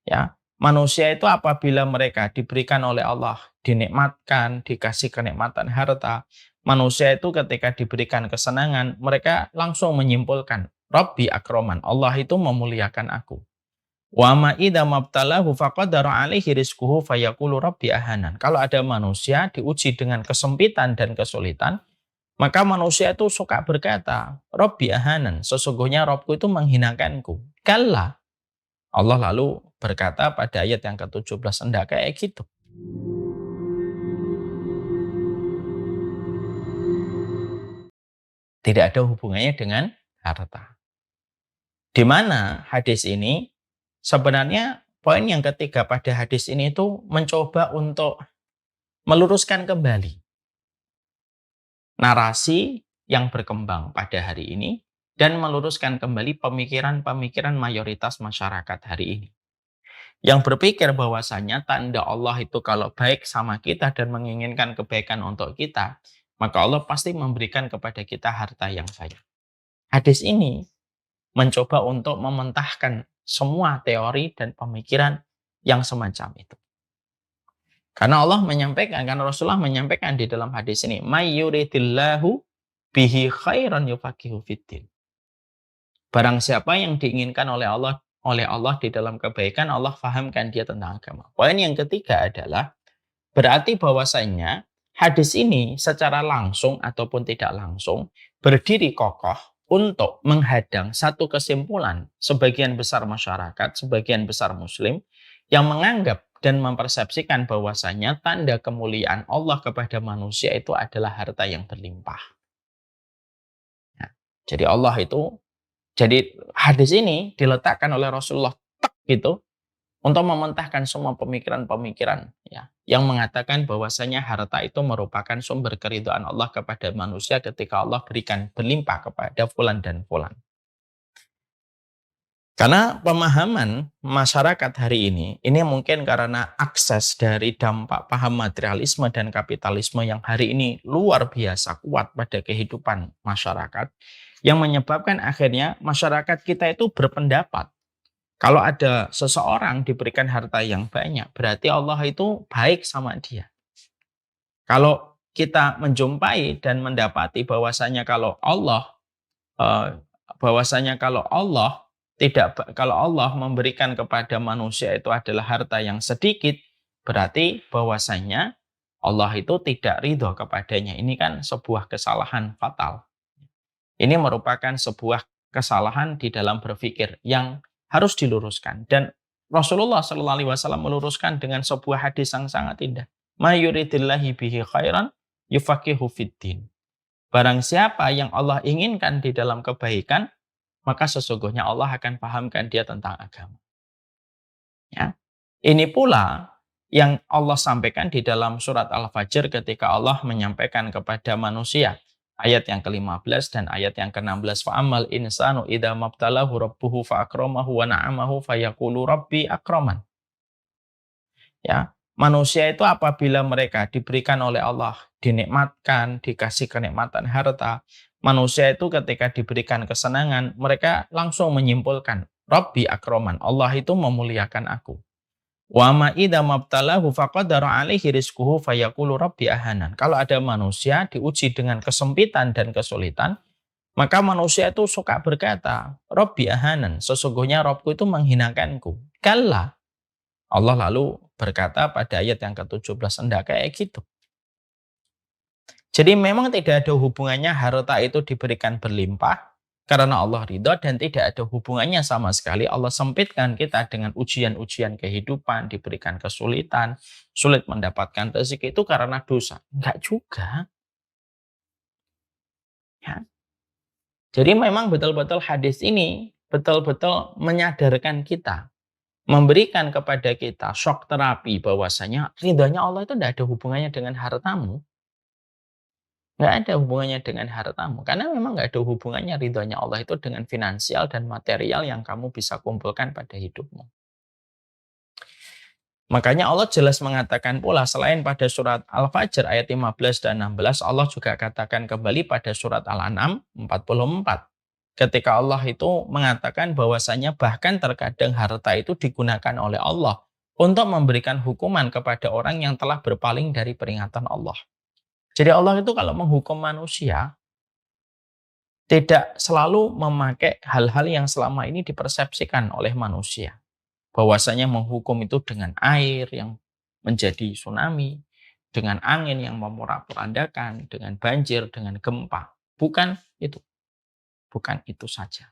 Ya, manusia itu apabila mereka diberikan oleh Allah, dinikmatkan, dikasih kenikmatan harta, manusia itu ketika diberikan kesenangan, mereka langsung menyimpulkan, Rabbi akroman, Allah itu memuliakan aku. Wa ma idza mabtalahu faqadara alaihi rizquhu fayaqulu rabbi ahanan. Kalau ada manusia diuji dengan kesempitan dan kesulitan, maka manusia itu suka berkata, Rabbi ahanan, sesungguhnya Robku itu menghinakanku. Kalla. Allah lalu berkata pada ayat yang ke-17, enggak kayak gitu. Tidak ada hubungannya dengan harta. Di mana hadis ini sebenarnya poin yang ketiga pada hadis ini itu mencoba untuk meluruskan kembali narasi yang berkembang pada hari ini dan meluruskan kembali pemikiran-pemikiran mayoritas masyarakat hari ini. Yang berpikir bahwasanya tanda Allah itu kalau baik sama kita dan menginginkan kebaikan untuk kita, maka Allah pasti memberikan kepada kita harta yang banyak. Hadis ini mencoba untuk mementahkan semua teori dan pemikiran yang semacam itu. Karena Allah menyampaikan, karena Rasulullah menyampaikan di dalam hadis ini, "May yuridillahu bihi khairan yufaqihu fiddin." Barang siapa yang diinginkan oleh Allah di dalam kebaikan, Allah fahamkan dia tentang agama. Poin yang ketiga adalah berarti bahwasanya hadis ini secara langsung ataupun tidak langsung berdiri kokoh untuk menghadang satu kesimpulan sebagian besar masyarakat, sebagian besar muslim yang menganggap dan mempersepsikan bahwasanya tanda kemuliaan Allah kepada manusia itu adalah harta yang berlimpah. Nah, jadi hadis ini diletakkan oleh Rasulullah gitu untuk mementahkan semua pemikiran-pemikiran ya yang mengatakan bahwasanya harta itu merupakan sumber keridhaan Allah kepada manusia ketika Allah berikan berlimpah kepada fulan dan fulan. Karena pemahaman masyarakat hari ini mungkin karena akses dari dampak paham materialisme dan kapitalisme yang hari ini luar biasa kuat pada kehidupan masyarakat, yang menyebabkan akhirnya masyarakat kita itu berpendapat, kalau ada seseorang diberikan harta yang banyak, berarti Allah itu baik sama dia. Kalau kita menjumpai dan mendapati bahwasanya kalau Allah kalau Allah memberikan kepada manusia itu adalah harta yang sedikit, berarti bahwasanya Allah itu tidak ridho kepadanya. Ini kan sebuah kesalahan fatal. Ini merupakan sebuah kesalahan di dalam berpikir yang harus diluruskan. Dan Rasulullah SAW meluruskan dengan sebuah hadis yang sangat indah. Ma yuridillahi bihi khairan yufaqihu fiddin. Barang siapa yang Allah inginkan di dalam kebaikan, maka sesungguhnya Allah akan pahamkan dia tentang agama. Ya. Ini pula yang Allah sampaikan di dalam surat Al-Fajr ketika Allah menyampaikan kepada manusia. Ayat yang ke-15 dan ayat yang ke-16. Fa'amal insanu idza mabtalahu rabbuhu fa'akramahu wa na'amahu fayaqulu rabbi akraman. Ya, manusia itu apabila mereka diberikan oleh Allah, dinikmatkan, dikasih kenikmatan harta, manusia itu ketika diberikan kesenangan, mereka langsung menyimpulkan, Rabbi akroman, Allah itu memuliakan aku. Wa ma idza mabtalahu faqadara alaihi rizquhu fayaqulu rabbi ahanan. Kalau ada manusia diuji dengan kesempitan dan kesulitan, maka manusia itu suka berkata, Rabbi ahanan, sesungguhnya Robku itu menghinakanku. Kalla. Allah lalu berkata pada ayat yang ke-17, enggak kayak gitu. Jadi memang tidak ada hubungannya harta itu diberikan berlimpah karena Allah ridho, dan tidak ada hubungannya sama sekali Allah sempitkan kita dengan ujian-ujian kehidupan, diberikan kesulitan, sulit mendapatkan rezeki itu karena dosa. Enggak juga. Ya. Jadi memang betul-betul hadis ini betul-betul menyadarkan kita, memberikan kepada kita shock terapi bahwasanya ridhonya Allah itu tidak ada hubungannya dengan hartamu. Nggak ada hubungannya dengan hartamu. Karena memang nggak ada hubungannya ridhonya Allah itu dengan finansial dan material yang kamu bisa kumpulkan pada hidupmu. Makanya Allah jelas mengatakan pula selain pada surat Al-Fajr ayat 15 dan 16, Allah juga katakan kembali pada surat Al-An'am 44. ketika Allah itu mengatakan bahwasanya bahkan terkadang harta itu digunakan oleh Allah untuk memberikan hukuman kepada orang yang telah berpaling dari peringatan Allah. Jadi Allah itu kalau menghukum manusia, tidak selalu memakai hal-hal yang selama ini dipersepsikan oleh manusia. Bahwasanya menghukum itu dengan air yang menjadi tsunami, dengan angin yang memorak-porandakan, dengan banjir, dengan gempa. Bukan itu. Bukan itu saja.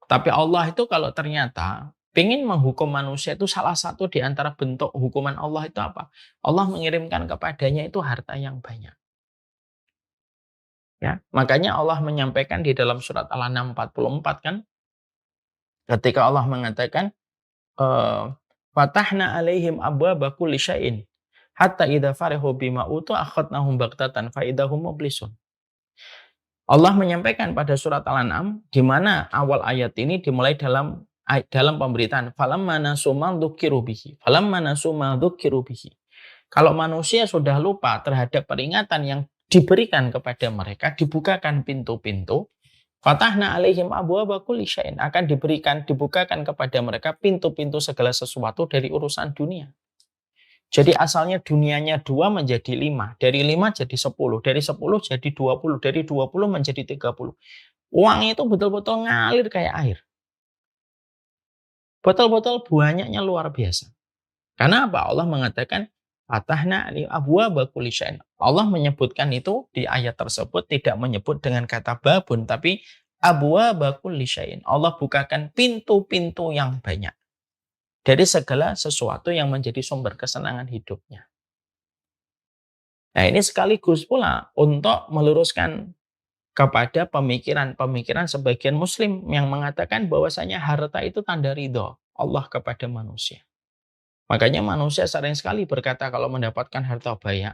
Tapi Allah itu kalau ternyata ingin menghukum manusia, itu salah satu di antara bentuk hukuman Allah itu apa? Allah mengirimkan kepadanya itu harta yang banyak. Ya, makanya Allah menyampaikan di dalam surat Al-An'am 44 kan, ketika Allah mengatakan, fatahna alaihim abwaaba kulli syai'in hatta idza farihu bima utu akhadnahum baghtatan fa idahum mublisun. Allah menyampaikan pada surat Al-An'am di mana awal ayat ini dimulai dalam pemberitaan falamma nasu ma dzukiru bihi. Falamma nasu ma dzukiru bihi. Kalau manusia sudah lupa terhadap peringatan yang diberikan kepada mereka, dibukakan pintu-pintu, fatahna alaihim abwaaba kulli syai'in, akan dibukakan kepada mereka pintu-pintu segala sesuatu dari urusan dunia. Jadi asalnya dunianya 2 menjadi 5, dari 5 jadi 10, dari 10 jadi 20, dari 20 menjadi 30. Uang itu betul-betul ngalir kayak air. Betul-betul banyaknya luar biasa. Karena apa? Allah mengatakan fatahna ali abwaaba kulli syai'in. Allah menyebutkan itu di ayat tersebut tidak menyebut dengan kata babun, tapi abwaaba kulli syai'in. Allah bukakan pintu-pintu yang banyak dari segala sesuatu yang menjadi sumber kesenangan hidupnya. Nah, ini sekaligus pula untuk meluruskan kepada pemikiran-pemikiran sebagian muslim yang mengatakan bahwasanya harta itu tanda ridho Allah kepada manusia. Makanya manusia sering sekali berkata kalau mendapatkan harta banyak,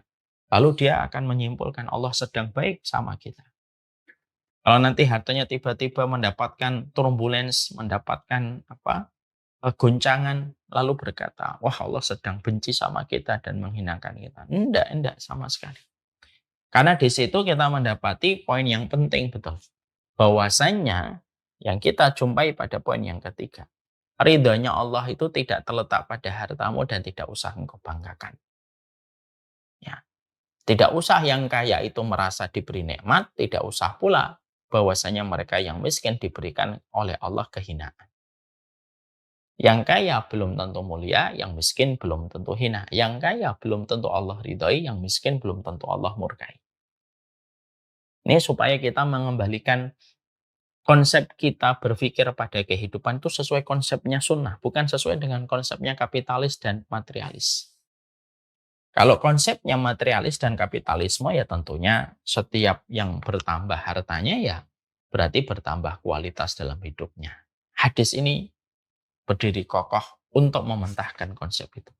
lalu dia akan menyimpulkan Allah sedang baik sama kita. Kalau nanti hartanya tiba-tiba mendapatkan turbulence, mendapatkan goncangan, lalu berkata, wah Allah sedang benci sama kita dan menghinakan kita. Enggak sama sekali. Karena di situ kita mendapati poin yang penting betul. Bahwasannya yang kita jumpai pada poin yang ketiga. Ridhonya Allah itu tidak terletak pada hartamu dan tidak usah engkau banggakan. Ya. Tidak usah yang kaya itu merasa diberi nikmat, tidak usah pula bahwasanya mereka yang miskin diberikan oleh Allah kehinaan. Yang kaya belum tentu mulia, yang miskin belum tentu hina. Yang kaya belum tentu Allah ridhoi, yang miskin belum tentu Allah murkai. Ini supaya kita mengembalikan konsep kita berpikir pada kehidupan itu sesuai konsepnya sunnah, bukan sesuai dengan konsepnya kapitalis dan materialis. Kalau konsepnya materialis dan kapitalisme ya tentunya setiap yang bertambah hartanya ya berarti bertambah kualitas dalam hidupnya. Hadis ini berdiri kokoh untuk mementahkan konsep itu.